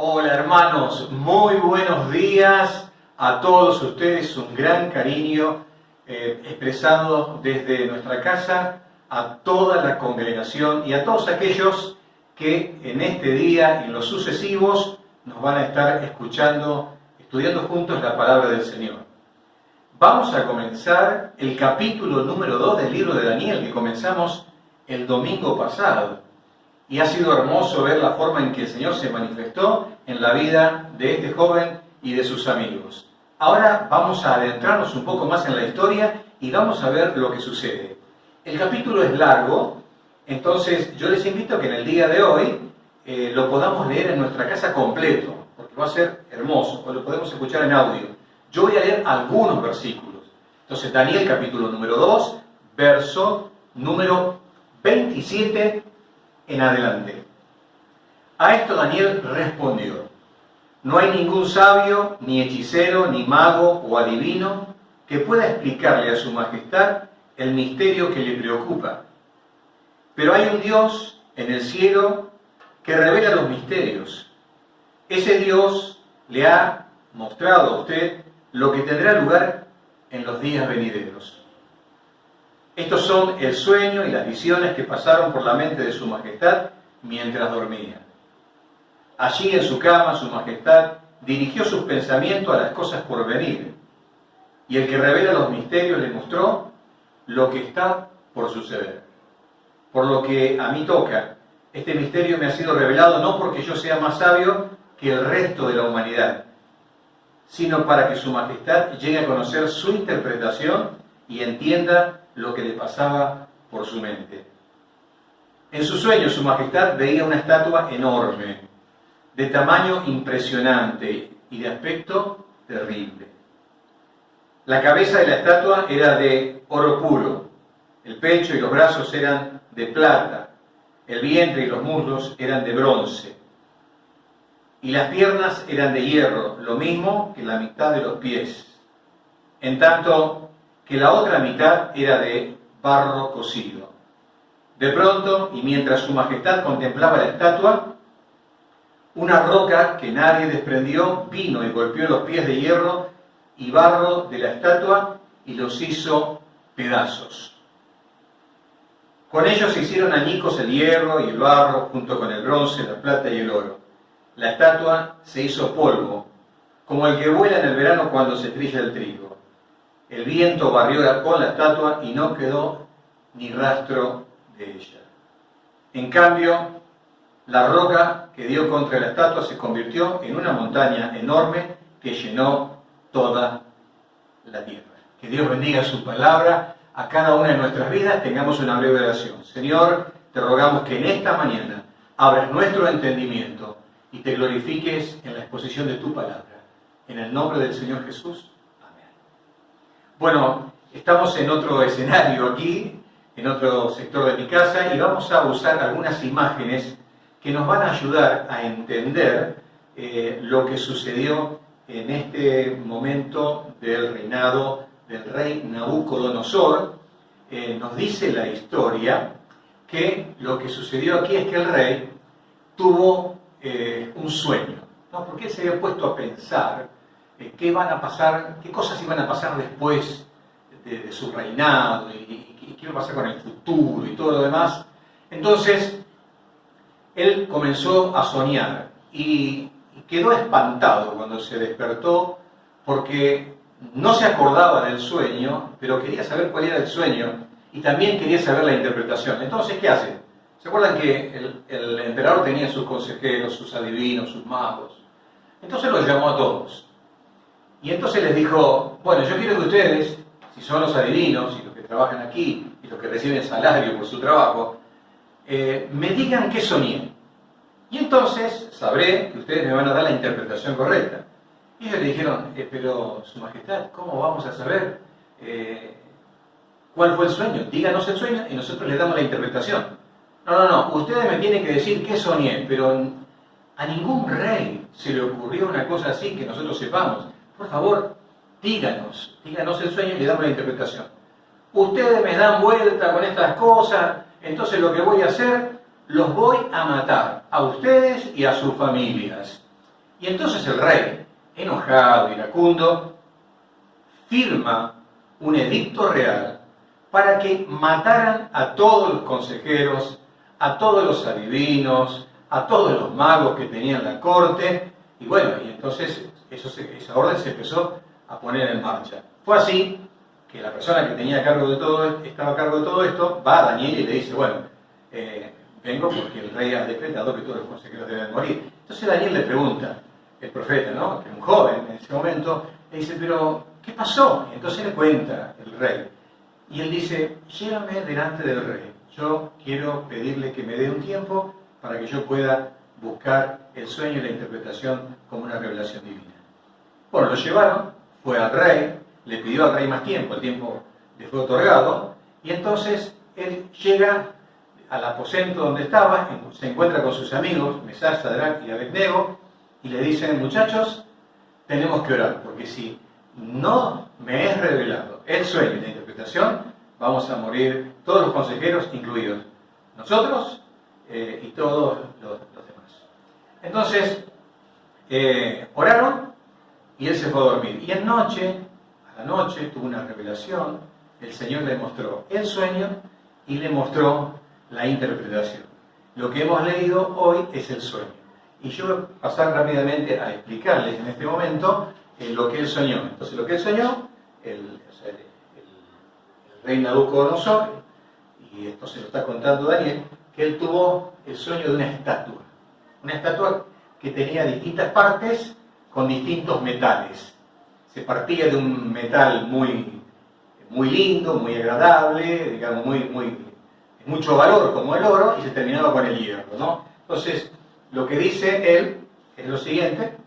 Hola hermanos, muy buenos días a todos ustedes, un gran cariño expresado desde nuestra casa a toda la congregación y a todos aquellos que en este día y en los sucesivos nos van a estar escuchando, estudiando juntos la palabra del Señor. Vamos a comenzar el capítulo número 2 del libro de Daniel que comenzamos el domingo pasado. Y ha sido hermoso ver la forma en que el Señor se manifestó en la vida de este joven y de sus amigos. Ahora vamos a adentrarnos un poco más en la historia y vamos a ver lo que sucede. El capítulo es largo, entonces yo les invito a que en el día de hoy lo podamos leer en nuestra casa completo, porque va a ser hermoso, o lo podemos escuchar en audio. Yo voy a leer algunos versículos. Entonces, Daniel capítulo número 2, verso número 27 en adelante. A esto Daniel respondió: no hay ningún sabio, ni hechicero, ni mago o adivino que pueda explicarle a su majestad el misterio que le preocupa. Pero hay un Dios en el cielo que revela los misterios. Ese Dios le ha mostrado a usted lo que tendrá lugar en los días venideros. Estos son el sueño y las visiones que pasaron por la mente de su majestad mientras dormía. Allí en su cama, su majestad dirigió sus pensamientos a las cosas por venir, y el que revela los misterios le mostró lo que está por suceder. Por lo que a mí toca, este misterio me ha sido revelado no porque yo sea más sabio que el resto de la humanidad, sino para que su majestad llegue a conocer su interpretación y entienda lo que le pasaba por su mente. En su sueño, su majestad veía una estatua enorme, de tamaño impresionante y de aspecto terrible. La cabeza de la estatua era de oro puro, el pecho y los brazos eran de plata, el vientre y los muslos eran de bronce, y las piernas eran de hierro, lo mismo que la mitad de los pies, en tanto que la otra mitad era de barro cocido. De pronto, y mientras su majestad contemplaba la estatua, una roca que nadie desprendió vino y golpeó los pies de hierro y barro de la estatua y los hizo pedazos. Con ellos se hicieron añicos el hierro y el barro, junto con el bronce, la plata y el oro. La estatua se hizo polvo, como el que vuela en el verano cuando se trilla el trigo. El viento barrió con la estatua y no quedó ni rastro de ella. En cambio, la roca que dio contra la estatua se convirtió en una montaña enorme que llenó toda la tierra. Que Dios bendiga su palabra a cada una de nuestras vidas. Tengamos una breve oración. Señor, te rogamos que en esta mañana abras nuestro entendimiento y te glorifiques en la exposición de tu palabra. En el nombre del Señor Jesús. Bueno, estamos en otro escenario aquí, en otro sector de mi casa, y vamos a usar algunas imágenes que nos van a ayudar a entender lo que sucedió en este momento del reinado del rey Nabucodonosor. Nos dice la historia que lo que sucedió aquí es que el rey tuvo un sueño, ¿no? Porque él se había puesto a pensar qué van a pasar, qué cosas iban a pasar después de su reinado y qué iba a pasar con el futuro y todo lo demás. Entonces, él comenzó a soñar y quedó espantado cuando se despertó porque no se acordaba del sueño, pero quería saber cuál era el sueño y también quería saber la interpretación. Entonces, ¿qué hace? ¿Se acuerdan que el emperador tenía sus consejeros, sus adivinos, sus magos? Entonces los llamó a todos. Y entonces les dijo: bueno, yo quiero que ustedes, si son los adivinos y los que trabajan aquí y los que reciben salario por su trabajo, me digan qué soñé. Y entonces sabré que ustedes me van a dar la interpretación correcta. Y ellos le dijeron: pero su majestad, ¿cómo vamos a saber cuál fue el sueño? Díganos el sueño y nosotros les damos la interpretación. No, ustedes me tienen que decir qué soñé, pero a ningún rey se le ocurrió una cosa así que nosotros sepamos. Por favor, díganos el sueño y le damos la interpretación. Ustedes me dan vuelta con estas cosas, entonces lo que voy a hacer, los voy a matar, a ustedes y a sus familias. Y entonces el rey, enojado, iracundo, firma un edicto real para que mataran a todos los consejeros, a todos los adivinos, a todos los magos que tenían la corte, y bueno, y entonces esa orden se empezó a poner en marcha. Fue así que la persona que tenía cargo de todo, estaba a cargo de todo esto, va a Daniel y le dice, bueno, vengo porque el rey ha decretado que todos los consejeros deben morir. Entonces Daniel le pregunta, el profeta, ¿no?, que era un joven en ese momento, le dice, pero ¿qué pasó? Y entonces le cuenta el rey. Y él dice, llévame delante del rey. Yo quiero pedirle que me dé un tiempo para que yo pueda buscar el sueño y la interpretación como una revelación divina. Bueno, lo llevaron, fue al rey, le pidió al rey más tiempo, el tiempo le fue otorgado, y entonces él llega al aposento donde estaba, se encuentra con sus amigos, Mesach, Sadrach y Abednego, y le dicen, muchachos, tenemos que orar, porque si no me es revelado el sueño y la interpretación, vamos a morir todos los consejeros, incluidos nosotros y todos los demás. Entonces, oraron y él se fue a dormir. Y a la noche, tuvo una revelación, el Señor le mostró el sueño y le mostró la interpretación. Lo que hemos leído hoy es el sueño. Y yo voy a pasar rápidamente a explicarles en este momento lo que él soñó. Entonces, lo que él soñó, el rey Nabucodonosor, y esto se lo está contando Daniel, que él tuvo el sueño de una estatua que tenía distintas partes con distintos metales. Se partía de un metal muy lindo, muy agradable, digamos, mucho valor como el oro, y se terminaba con el hierro, ¿no? Entonces, lo que dice él es lo siguiente,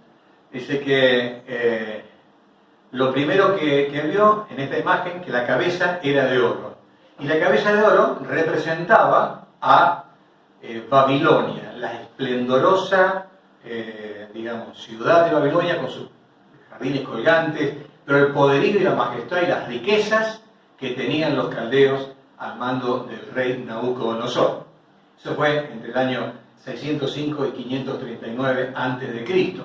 dice que lo primero que vio en esta imagen, que la cabeza era de oro. Y la cabeza de oro representaba a Babilonia, la esplendorosa, digamos, ciudad de Babilonia con sus jardines colgantes, pero el poderío y la majestad y las riquezas que tenían los caldeos al mando del rey Nabucodonosor. Eso fue entre el año 605 y 539 a.C.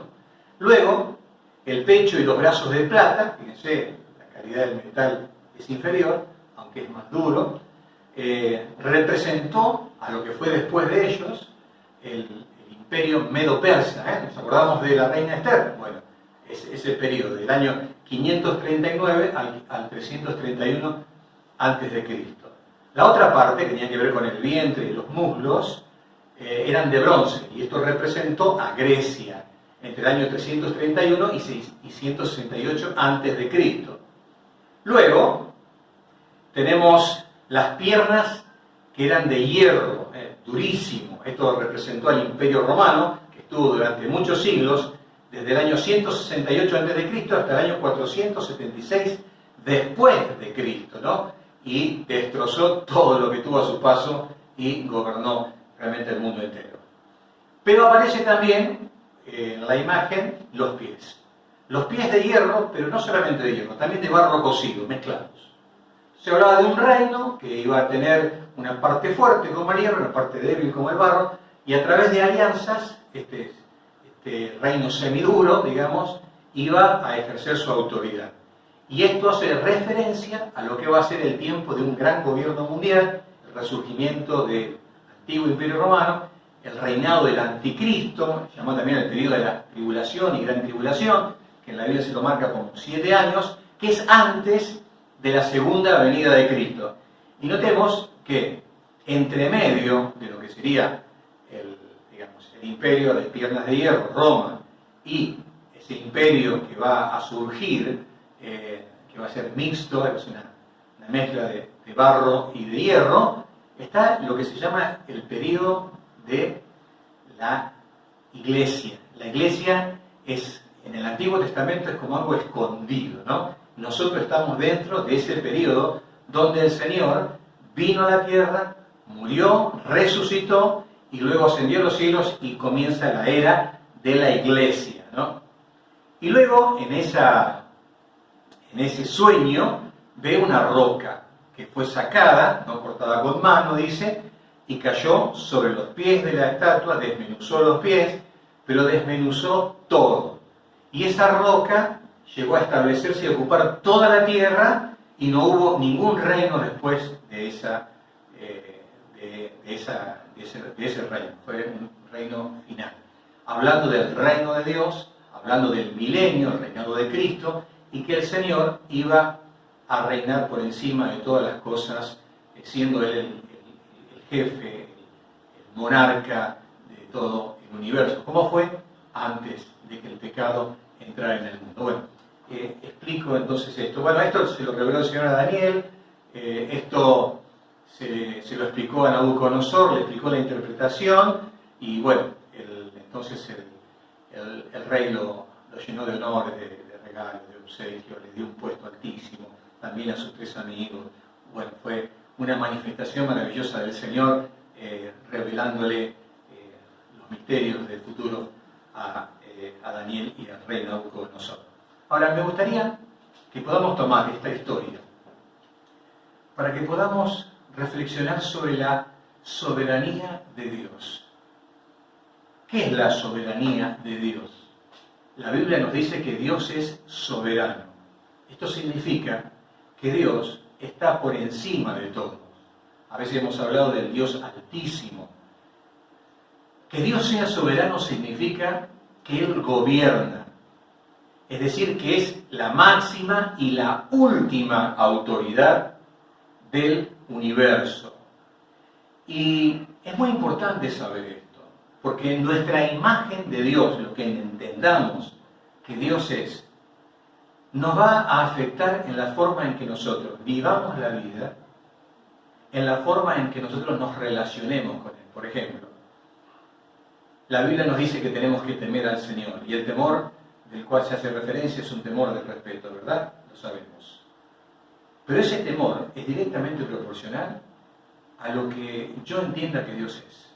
Luego, el pecho y los brazos de plata, fíjense, la calidad del metal es inferior, aunque es más duro, representó a lo que fue después de ellos el imperio medo-persa. ¿Nos acordamos de la reina Esther? Bueno, ese periodo, del año 539 al 331 a.C. La otra parte, que tenía que ver con el vientre y los muslos, eran de bronce, y esto representó a Grecia entre el año 331 y 168 a.C. Luego tenemos las piernas que eran de hierro, durísimo. Esto representó al Imperio Romano, que estuvo durante muchos siglos, desde el año 168 a.C. hasta el año 476 después de Cristo, ¿no? Y destrozó todo lo que tuvo a su paso y gobernó realmente el mundo entero. Pero aparece también en la imagen los pies. Los pies de hierro, pero no solamente de hierro, también de barro cocido, mezclados. Se hablaba de un reino que iba a tener una parte fuerte como el hierro, una parte débil como el barro, y a través de alianzas, este reino semiduro, digamos, iba a ejercer su autoridad. Y esto hace referencia a lo que va a ser el tiempo de un gran gobierno mundial, el resurgimiento del antiguo Imperio Romano, el reinado del Anticristo, llamado también el periodo de la tribulación y gran tribulación, que en la Biblia se lo marca como 7 años, que es antes de la segunda venida de Cristo. Y notemos que entre medio de lo que sería el imperio de piernas de hierro, Roma, y ese imperio que va a surgir, que va a ser mixto, es una mezcla de barro y de hierro, está lo que se llama el periodo de la Iglesia. La Iglesia es, en el Antiguo Testamento, es como algo escondido, ¿no? Nosotros estamos dentro de ese periodo donde el Señor vino a la tierra, murió, resucitó y luego ascendió a los cielos y comienza la era de la Iglesia, ¿no? Y luego en ese sueño ve una roca que fue sacada, no cortada con mano, dice, y cayó sobre los pies de la estatua, desmenuzó los pies, pero desmenuzó todo. Y esa roca llegó a establecerse y a ocupar toda la tierra, y no hubo ningún reino después de ese reino. Fue un reino final. Hablando del reino de Dios, hablando del milenio, el reinado de Cristo, y que el Señor iba a reinar por encima de todas las cosas, siendo Él el jefe, el monarca de todo el universo. ¿Cómo fue? Antes de que el pecado entrara en el mundo. Bueno, explico entonces esto. Bueno, esto se lo reveló el Señor a Daniel, esto se lo explicó a Nabucodonosor, le explicó la interpretación, y bueno, entonces el rey lo llenó de honores, de regalos, de obsequios, le dio un puesto altísimo, también a sus 3 amigos. Bueno, fue una manifestación maravillosa del Señor, revelándole los misterios del futuro a Daniel y al rey Nabucodonosor. Ahora, me gustaría que podamos tomar esta historia para que podamos reflexionar sobre la soberanía de Dios. ¿Qué es la soberanía de Dios? La Biblia nos dice que Dios es soberano. Esto significa que Dios está por encima de todo. A veces hemos hablado del Dios altísimo. Que Dios sea soberano significa que Él gobierna. Es decir, que es la máxima y la última autoridad del universo. Y es muy importante saber esto, porque en nuestra imagen de Dios, lo que entendamos que Dios es, nos va a afectar en la forma en que nosotros vivamos la vida, en la forma en que nosotros nos relacionemos con Él. Por ejemplo, la Biblia nos dice que tenemos que temer al Señor, y el temor del cual se hace referencia es un temor de respeto, ¿verdad? Lo sabemos. Pero ese temor es directamente proporcional a lo que yo entienda que Dios es.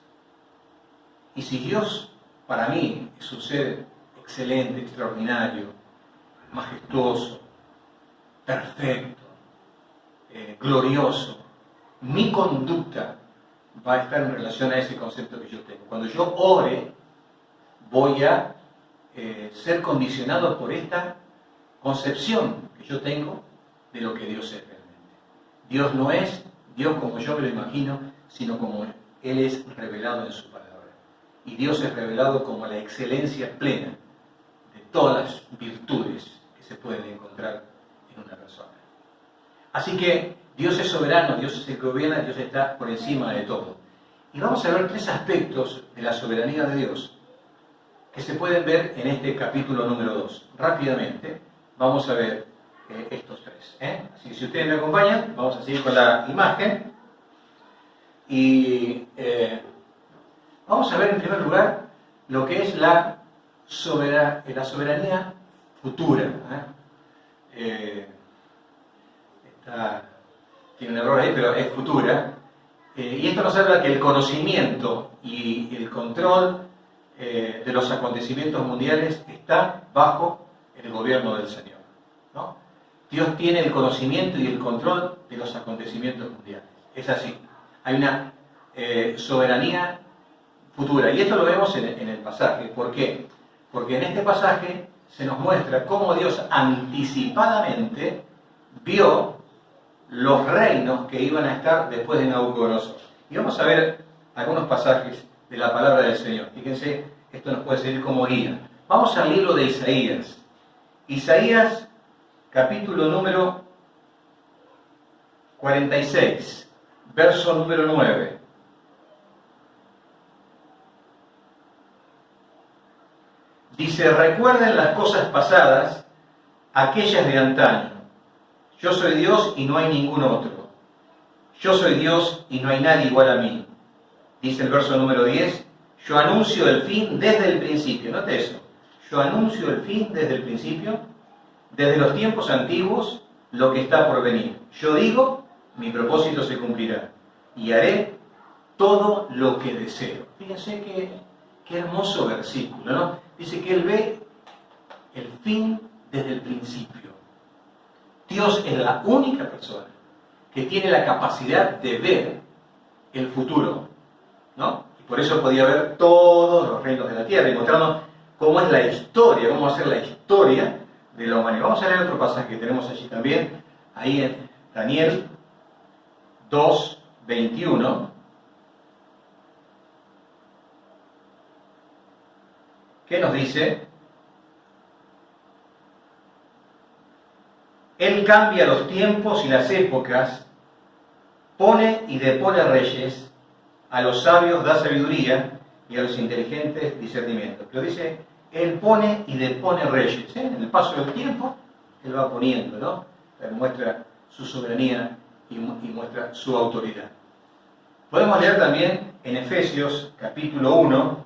Y si Dios, para mí, es un ser excelente, extraordinario, majestuoso, perfecto, glorioso, mi conducta va a estar en relación a ese concepto que yo tengo. Cuando yo ore, voy a ser condicionado por esta concepción que yo tengo de lo que Dios es realmente. Dios no es Dios como yo me lo imagino, sino como Él es revelado en su palabra. Y Dios es revelado como la excelencia plena de todas las virtudes que se pueden encontrar en una persona. Así que Dios es soberano, Dios es el que gobierna, Dios está por encima de todo. Y vamos a ver 3 aspectos de la soberanía de Dios que se pueden ver en este capítulo número 2. Rápidamente vamos a ver estos 3. Así que si ustedes me acompañan, vamos a seguir con la imagen. Y vamos a ver en primer lugar lo que es la soberanía futura. Tiene un error ahí, pero es futura. Y esto nos habla que el conocimiento y el control de los acontecimientos mundiales está bajo el gobierno del Señor, ¿no? Dios tiene el conocimiento y el control de los acontecimientos mundiales. Es así. Hay una soberanía futura. Y esto lo vemos en el pasaje. ¿Por qué? Porque en este pasaje se nos muestra cómo Dios anticipadamente vio los reinos que iban a estar después de Nabucodonosor. Y vamos a ver algunos pasajes de la palabra del Señor. Fíjense, esto nos puede servir como guía. Vamos al libro de Isaías. Isaías, capítulo número 46, verso número 9. Dice: recuerden las cosas pasadas, aquellas de antaño. Yo soy Dios y no hay ningún otro. Yo soy Dios y no hay nadie igual a mí. Dice el verso número 10, yo anuncio el fin desde el principio. Note eso. Yo anuncio el fin desde el principio, desde los tiempos antiguos, lo que está por venir. Yo digo, mi propósito se cumplirá y haré todo lo que deseo. Fíjense qué hermoso versículo, ¿no? Dice que Él ve el fin desde el principio. Dios es la única persona que tiene la capacidad de ver el futuro, ¿no? Y Por eso podía ver todos los reinos de la tierra y mostrarnos cómo es la historia, cómo va a ser la historia de la humanidad. Vamos a leer otro pasaje que tenemos allí también, ahí en Daniel 2:21, que nos dice: Él cambia los tiempos y las épocas, pone y depone reyes, a los sabios da sabiduría y a los inteligentes discernimiento. Pero dice, Él pone y depone reyes. En el paso del tiempo, Él va poniendo, ¿no? Él muestra su soberanía y muestra su autoridad. Podemos leer también en Efesios capítulo 1,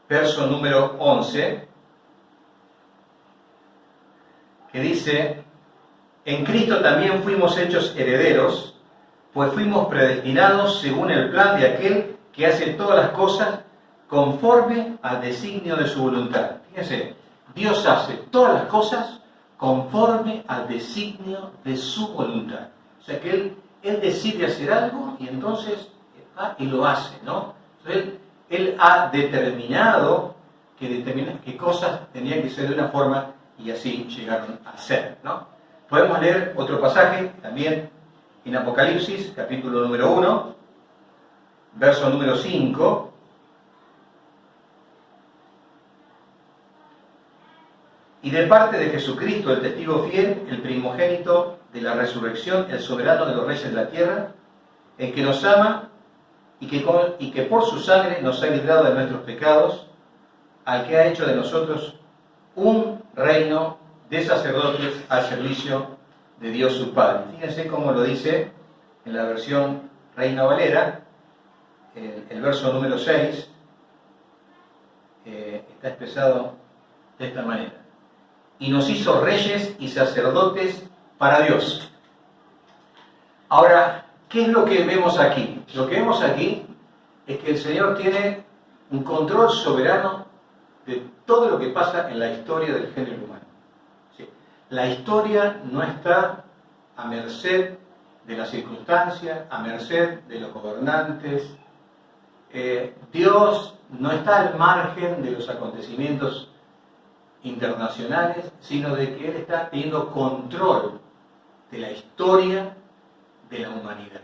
verso número 11, que dice: En Cristo también fuimos hechos herederos, pues fuimos predestinados según el plan de aquel que hace todas las cosas conforme al designio de su voluntad. Fíjense, Dios hace todas las cosas conforme al designio de su voluntad. O sea que Él decide hacer algo y entonces va y lo hace, ¿no? Entonces, Él ha determinado que cosas tenían que ser de una forma y así llegaron a ser, ¿no? Podemos leer otro pasaje también en Apocalipsis, capítulo número 1, verso número 5. Y de parte de Jesucristo, el testigo fiel, el primogénito de la resurrección, el soberano de los reyes de la tierra, el que nos ama y que por su sangre nos ha librado de nuestros pecados, al que ha hecho de nosotros un reino de sacerdotes al servicio de Dios su Padre. Fíjense cómo lo dice en la versión Reina Valera, el verso número 6, está expresado de esta manera: y nos hizo reyes y sacerdotes para Dios. Ahora, ¿qué es lo que vemos aquí? Lo que vemos aquí es que el Señor tiene un control soberano de todo lo que pasa en la historia del género humano. ¿Sí? La historia no está a merced de las circunstancias, a merced de los gobernantes. Dios no está al margen de los acontecimientos internacionales, sino de que Él está teniendo control de la historia de la humanidad.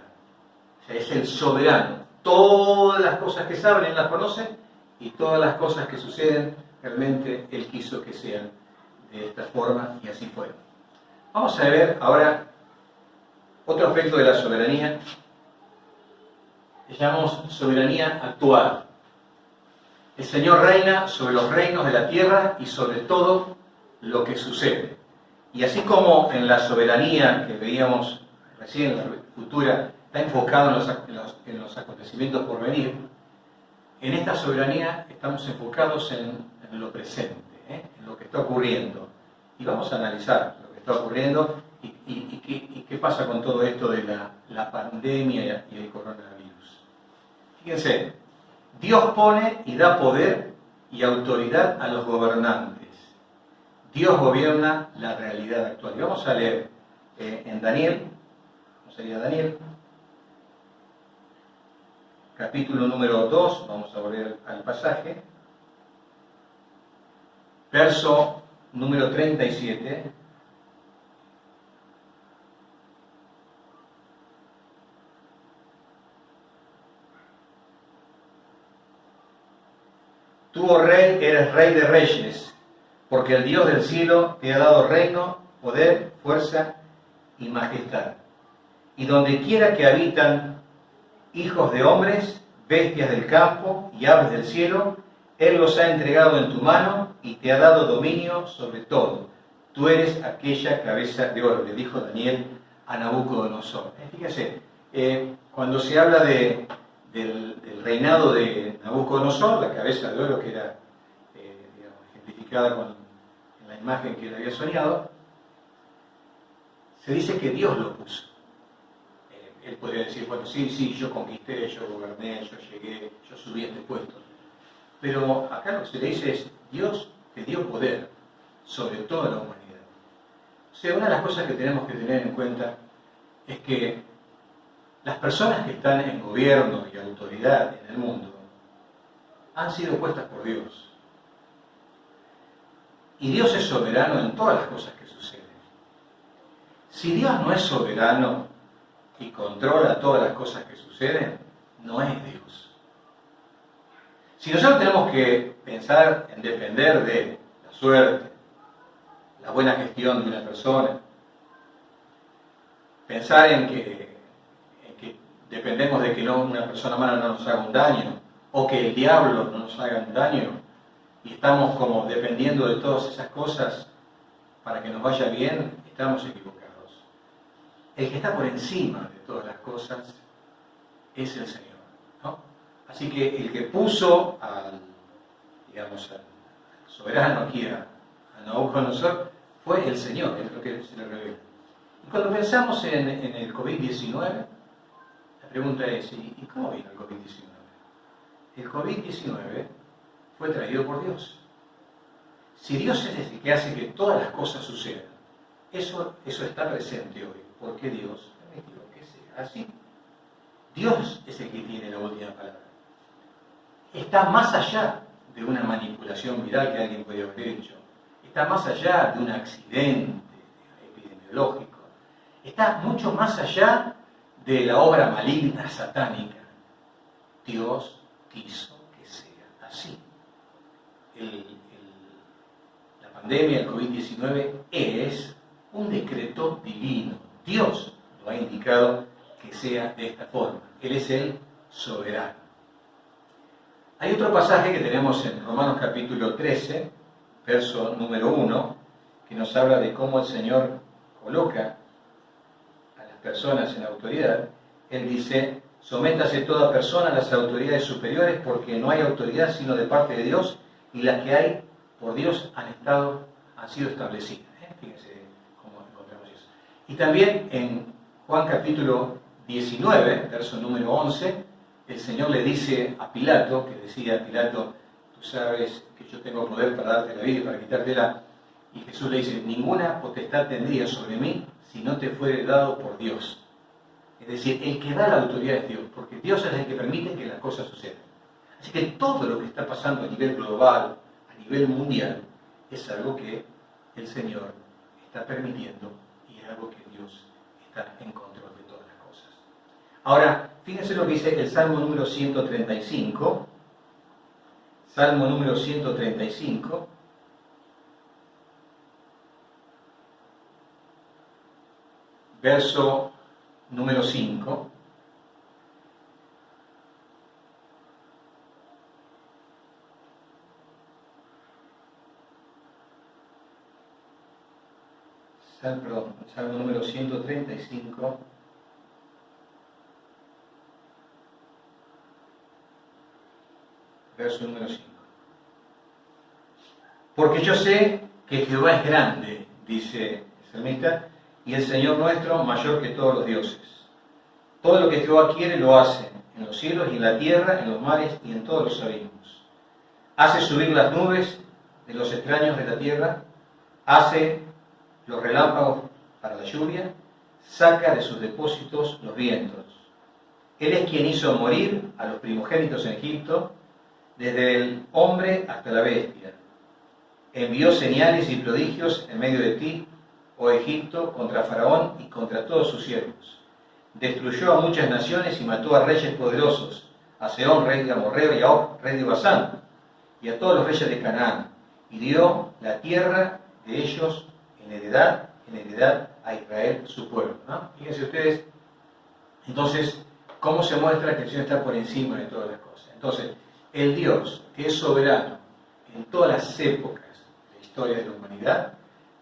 O sea, es el soberano. Todas las cosas que saben, Él las conoce, y todas las cosas que suceden, realmente Él quiso que sean de esta forma, y así fueron. Vamos a ver ahora otro aspecto de la soberanía, que llamamos soberanía actual. El Señor reina sobre los reinos de la tierra y sobre todo lo que sucede. Y así como en la soberanía que veíamos recién, la futura, está enfocado en los acontecimientos por venir, en esta soberanía estamos enfocados en lo presente, en lo que está ocurriendo. Y vamos a analizar lo que está ocurriendo y qué pasa con todo esto de la pandemia y el coronavirus. Fíjense, Dios pone y da poder y autoridad a los gobernantes. Dios gobierna la realidad actual. Y vamos a leer en Daniel, ¿cómo sería Daniel? Capítulo número 2, vamos a volver al pasaje. Verso número 37. Tú, oh rey, eres rey de reyes, porque el Dios del cielo te ha dado reino, poder, fuerza y majestad. Y donde quiera que habitan hijos de hombres, bestias del campo y aves del cielo, Él los ha entregado en tu mano y te ha dado dominio sobre todo. Tú eres aquella cabeza de oro, le dijo Daniel a Nabucodonosor. Fíjese, cuando se habla del reinado de Nabucodonosor, la cabeza de oro que era ejemplificada en la imagen que él había soñado, se dice que Dios lo puso. Él podría decir, bueno, sí, yo conquisté, yo goberné, yo llegué, yo subí a este puesto. Pero acá lo que se le dice es, Dios te dio poder sobre toda la humanidad. O sea, una de las cosas que tenemos que tener en cuenta es que Las personas que están en gobierno y autoridad en el mundo han sido puestas por Dios. Y Dios es soberano en todas las cosas que suceden. Si Dios no es soberano y controla todas las cosas que suceden, no es Dios. Si nosotros tenemos que pensar en depender de la suerte, la buena gestión de una persona, pensar en que dependemos de que una persona mala no nos haga un daño, o que el diablo no nos haga un daño, y estamos como dependiendo de todas esas cosas para que nos vaya bien, estamos equivocados. El que está por encima de todas las cosas es el Señor, ¿no? Así que el que puso al soberano aquí a Nabucodonosor fue el Señor, es lo que se le revela. Y cuando pensamos en el COVID-19, la pregunta es, ¿y cómo vino el COVID-19? El COVID-19 fue traído por Dios. Si Dios es el que hace que todas las cosas sucedan, eso está presente hoy, porque Dios permitió que sea así. Dios es el que tiene la última palabra. Está más allá de una manipulación viral que alguien puede haber hecho. Está más allá de un accidente epidemiológico. Está mucho más allá de la obra maligna satánica. Dios quiso que sea así. La pandemia, el COVID-19, es un decreto divino. Dios lo ha indicado que sea de esta forma. Él es el soberano. Hay otro pasaje que tenemos en Romanos capítulo 13, verso número 1, que nos habla de cómo el Señor coloca a las personas en autoridad. Él dice: sométase toda persona a las autoridades superiores, porque no hay autoridad sino de parte de Dios, y las que hay por Dios han sido establecidas. Fíjense cómo encontramos eso. Y también en Juan capítulo 19, verso número 11, el Señor le dice a Pilato, que decía a Pilato: tú sabes que yo tengo poder para darte la vida y para quitártela. Y Jesús le dice: ninguna potestad tendría sobre mí si no te fuere dado por Dios. Es decir, el que da la autoridad es Dios, porque Dios es el que permite que las cosas sucedan. Así que todo lo que está pasando a nivel global, a nivel mundial, es algo que el Señor está permitiendo y es algo que Dios está en control de todas las cosas. Ahora, fíjense lo que dice el Salmo número 135. Salmo número 135. Verso número 5. Salmo número 135. Verso número 5. Porque yo sé que Jehová es grande, dice el salmista, y el Señor nuestro mayor que todos los dioses. Todo lo que Jehová quiere lo hace, en los cielos y en la tierra, en los mares y en todos los abismos. Hace subir las nubes de los extraños de la tierra, hace los relámpagos para la lluvia, saca de sus depósitos los vientos. Él es quien hizo morir a los primogénitos en Egipto, desde el hombre hasta la bestia. Envió señales y prodigios en medio de ti, oh Egipto, contra Faraón y contra todos sus siervos. Destruyó a muchas naciones y mató a reyes poderosos, a Sehón, rey de Amorreo, y a Og, rey de Basán, y a todos los reyes de Canaán, y dio la tierra de ellos en heredad a Israel, su pueblo. ¿No? Fíjense ustedes, entonces, cómo se muestra que el Señor está por encima de todas las cosas. Entonces, el Dios que es soberano en todas las épocas de la historia de la humanidad,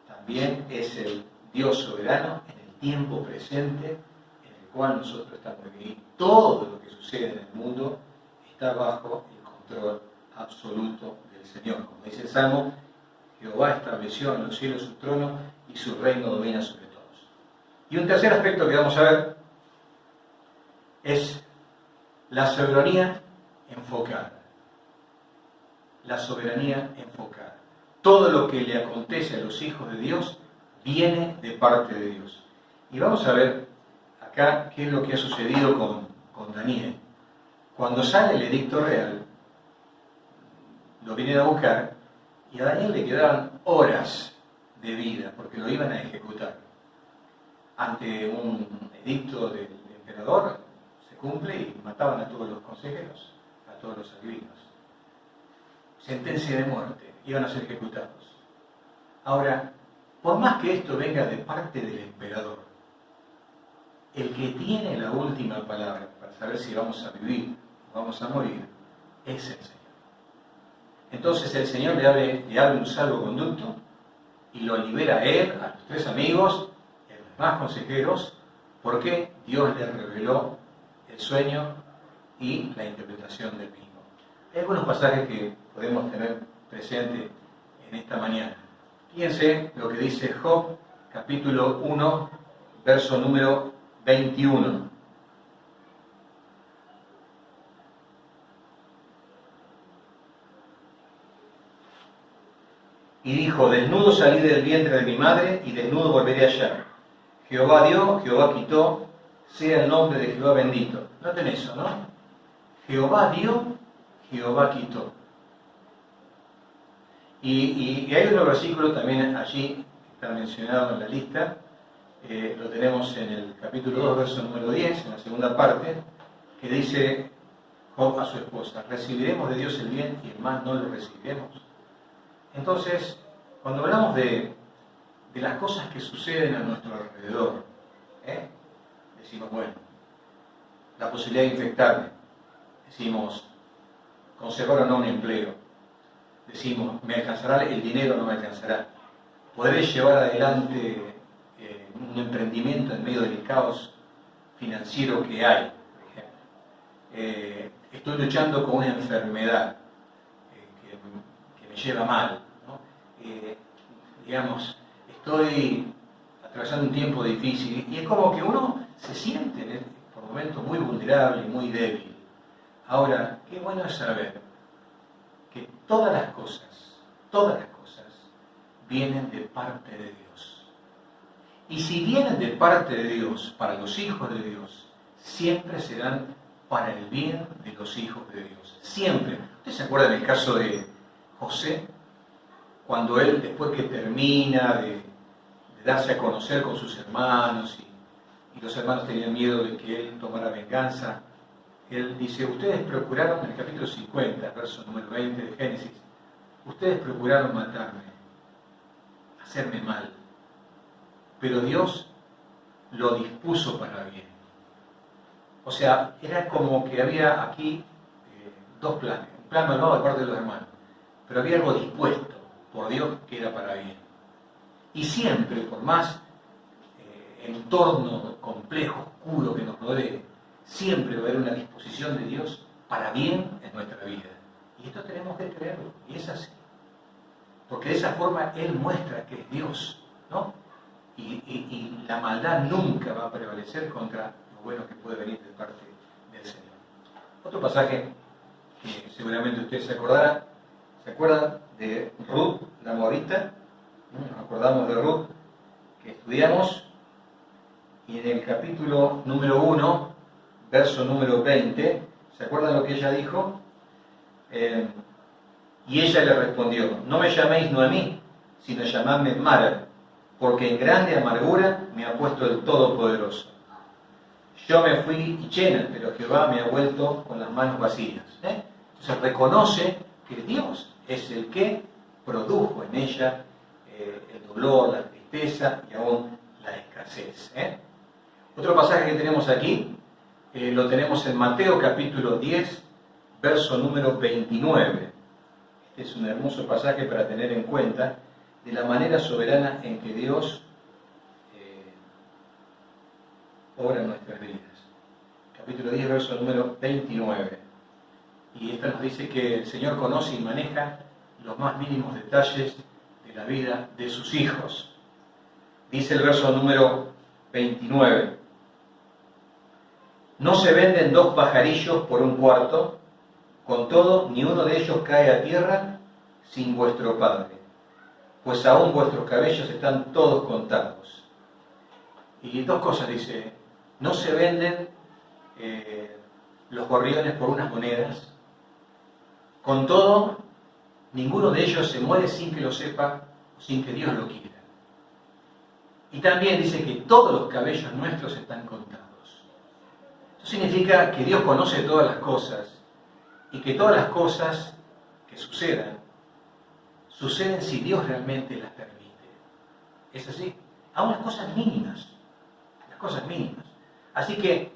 también es el Dios soberano en el tiempo presente en el cual nosotros estamos viviendo. Y todo lo que sucede en el mundo está bajo el control absoluto del Señor. Como dice el Salmo, Jehová estableció en los cielos su trono y su reino domina sobre todos. Y un tercer aspecto que vamos a ver es la soberanía enfocada. La soberanía enfocada. Todo lo que le acontece a los hijos de Dios viene de parte de Dios. Y vamos a ver acá qué es lo que ha sucedido con Daniel. Cuando sale el edicto real, lo vienen a buscar y a Daniel le quedaban horas de vida porque lo iban a ejecutar. Ante un edicto del emperador se cumple y mataban a todos los consejeros, a todos los adivinos. Sentencia de muerte, iban a ser ejecutados. Ahora, por más que esto venga de parte del emperador, el que tiene la última palabra para saber si vamos a vivir o vamos a morir es el Señor. Entonces el Señor le abre un salvoconducto y lo libera a él, a los tres amigos, y a los demás consejeros, porque Dios le reveló el sueño y la interpretación del mismo. Hay algunos pasajes que podemos tener presente en esta mañana. Fíjense lo que dice Job, capítulo 1, verso número 21. Y dijo, desnudo salí del vientre de mi madre y desnudo volveré allá. Jehová dio, Jehová quitó, sea el nombre de Jehová bendito. Noten eso, ¿no? Jehová dio, Jehová quitó. Y hay otro versículo también allí, que está mencionado en la lista, lo tenemos en el capítulo 2, verso número 10, en la segunda parte, que dice Job a su esposa, recibiremos de Dios el bien y el mal no lo recibiremos. Entonces, cuando hablamos de las cosas que suceden a nuestro alrededor, decimos, bueno, la posibilidad de infectarme, decimos, conservar o no un empleo, decimos, ¿me alcanzará el dinero o no me alcanzará? ¿Podré llevar adelante un emprendimiento en medio del caos financiero que hay, por ejemplo? Estoy luchando con una enfermedad que me lleva mal, ¿no? Digamos, estoy atravesando un tiempo difícil y es como que uno se siente por momentos muy vulnerable y muy débil. Ahora, qué bueno es saber que todas las cosas vienen de parte de Dios. Y si vienen de parte de Dios para los hijos de Dios, siempre serán para el bien de los hijos de Dios. Siempre. ¿Ustedes se acuerdan del caso de José? Cuando él, después que termina de darse a conocer con sus hermanos y los hermanos tenían miedo de que él tomara venganza, él dice, ustedes procuraron, en el capítulo 50, verso número 20 de Génesis, ustedes procuraron matarme, hacerme mal, pero Dios lo dispuso para bien. O sea, era como que había aquí dos planes, un plan malvado de parte de los hermanos, pero había algo dispuesto por Dios que era para bien. Y siempre, por más entorno complejo, oscuro que nos rodee, siempre va a haber una disposición de Dios para bien en nuestra vida. Y esto tenemos que creerlo, y es así. Porque de esa forma Él muestra que es Dios, ¿no? Y la maldad nunca va a prevalecer contra lo bueno que puede venir de parte del Señor. Otro pasaje que seguramente ustedes se acordarán, ¿se acuerdan de Ruth, la moabita? Nos acordamos de Ruth que estudiamos, y en el capítulo número 1, verso número 20, ¿se acuerdan lo que ella dijo? Y ella le respondió, no me llaméis Noemí, sino llamadme Mara, porque en grande amargura me ha puesto el Todopoderoso. Yo me fui llena, pero Jehová me ha vuelto con las manos vacías. Entonces reconoce que Dios es el que produjo en ella el dolor, la tristeza y aún la escasez. Otro pasaje que tenemos aquí, lo tenemos en Mateo capítulo 10, verso número 29. Este es un hermoso pasaje para tener en cuenta de la manera soberana en que Dios obra en nuestras vidas. Capítulo 10, verso número 29. Y esta nos dice que el Señor conoce y maneja los más mínimos detalles de la vida de sus hijos. Dice el verso número 29. No se venden dos pajarillos por un cuarto, con todo, ni uno de ellos cae a tierra sin vuestro Padre, pues aún vuestros cabellos están todos contados. Y dos cosas dice no se venden los gorriones por unas monedas. Con todo, ninguno de ellos se muere sin que lo sepa o sin que Dios lo quiera. Y también dice que todos los cabellos nuestros están contados. Esto significa que Dios conoce todas las cosas y que todas las cosas que suceden si Dios realmente las permite. Es así. Aún las cosas mínimas. Las cosas mínimas. Así que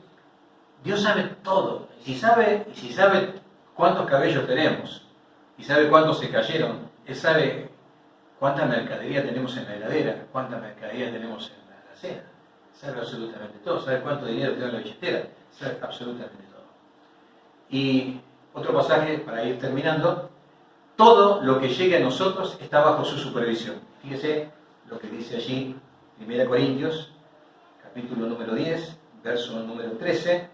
Dios sabe todo. Y si sabe cuántos cabellos tenemos, y sabe cuántos se cayeron, Él sabe cuánta mercadería tenemos en la heladera, cuánta mercadería tenemos en la alacena. Sabe absolutamente todo. Sabe cuánto dinero tengo en la billetera. Sabe absolutamente todo. Y otro pasaje para ir terminando. Todo lo que llegue a nosotros está bajo su supervisión. Fíjese lo que dice allí 1 Corintios, capítulo número 10, verso número 13.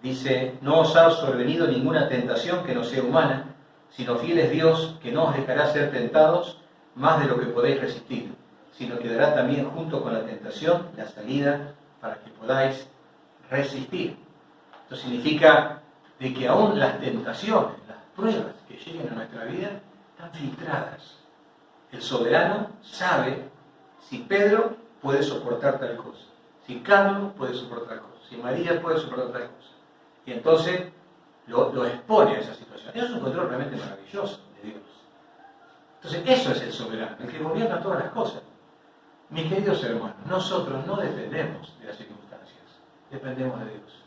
Dice: no os ha sobrevenido ninguna tentación que no sea humana, sino fiel es Dios, que no os dejará ser tentados más de lo que podéis resistir, sino que dará también junto con la tentación la salida para que podáis resistir. Esto significa de que aún las tentaciones, las pruebas que lleguen a nuestra vida, están filtradas. El soberano sabe si Pedro puede soportar tal cosa, si Carlos puede soportar tal cosa, si María puede soportar tal cosa. Y entonces lo expone a esa situación. Eso es un control realmente maravilloso de Dios. Entonces eso es el soberano, el que gobierna todas las cosas. Mis queridos hermanos, nosotros no dependemos de las circunstancias, dependemos de Dios.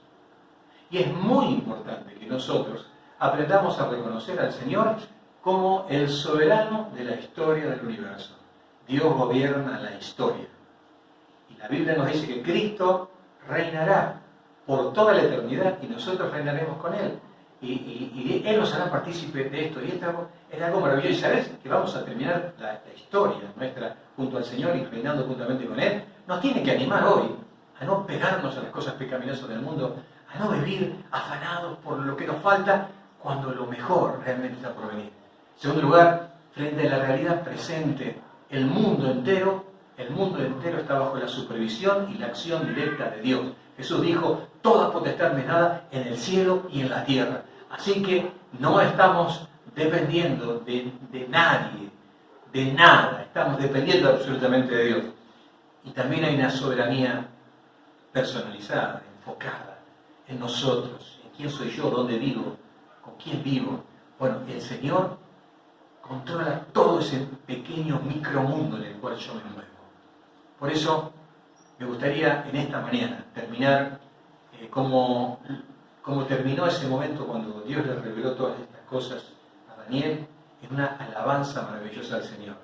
Y es muy importante que nosotros aprendamos a reconocer al Señor como el soberano de la historia del universo. Dios gobierna la historia. Y la Biblia nos dice que Cristo reinará por toda la eternidad y nosotros reinaremos con Él. Y Él nos hará partícipe de esto. Y esto es algo maravilloso. Y sabes que vamos a terminar la historia nuestra junto al Señor y reinando juntamente con Él. Nos tiene que animar hoy a no pegarnos a las cosas pecaminosas del mundo, a no vivir afanados por lo que nos falta cuando lo mejor realmente está por venir. En segundo lugar, frente a la realidad presente, el mundo entero está bajo la supervisión y la acción directa de Dios. Jesús dijo: toda potestad me es dada en el cielo y en la tierra. Así que no estamos dependiendo de nadie, de nada. Estamos dependiendo absolutamente de Dios. Y también hay una soberanía personalizada, enfocada en nosotros, en quién soy yo, dónde vivo, con quién vivo. Bueno, el Señor controla todo ese pequeño micromundo en el cual yo me muevo. Por eso me gustaría en esta mañana terminar como terminó ese momento cuando Dios le reveló todas estas cosas a Daniel, en una alabanza maravillosa al Señor.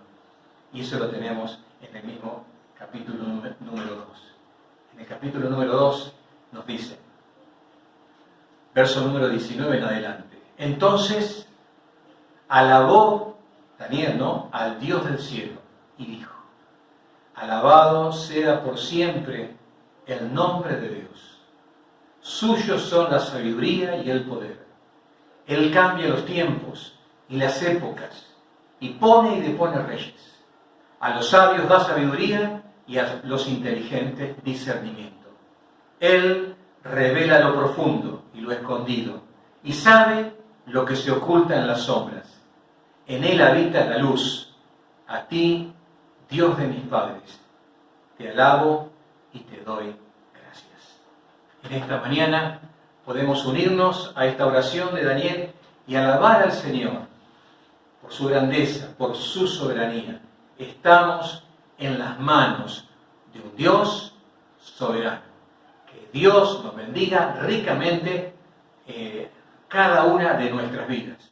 Y eso lo tenemos en el mismo capítulo número 2. En el capítulo número 2 nos dice, verso número 19 en adelante: entonces alabó Daniel, al Dios del cielo, y dijo: alabado sea por siempre el nombre de Dios. Suyos son la sabiduría y el poder. Él cambia los tiempos y las épocas, y pone y depone reyes. A los sabios da sabiduría y a los inteligentes discernimiento. Él revela lo profundo y lo escondido, y sabe lo que se oculta en las sombras. En Él habita la luz. A ti, Dios de mis padres, te alabo y te doy gracias. En esta mañana podemos unirnos a esta oración de Daniel y alabar al Señor por su grandeza, por su soberanía. Estamos en las manos de un Dios soberano. Que Dios nos bendiga ricamente cada una de nuestras vidas.